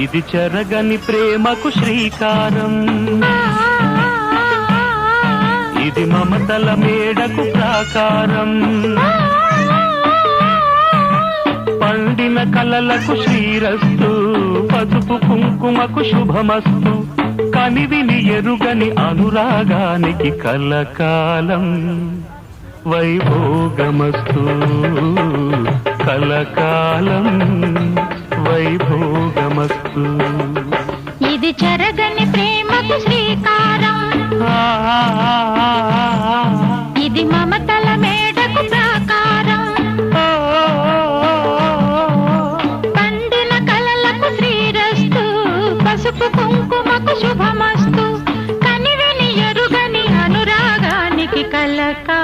ఇది చెరగని ప్రేమకు శ్రీకారం, ఇది మమతల మేడకు ప్రాకారం. పండిన కలలకు శ్రీరస్తు, పసుపు కుంకుమకు శుభమస్తు. కనివిని ఎరుగని అనురాగానికి కలకాలం వైభోగమస్తు, కలకాలం వైభోగమస్తు. ఇది చెరగని ప్రేమకు శ్రీకారం, ఇది మమతల మేడకు ప్రాకారం. పండిన కలలకు శ్రీరస్తు, పసుపు కుంకుమకు శుభమస్తు. కనివిని ఎరుగని అనురాగానికి కలకాలం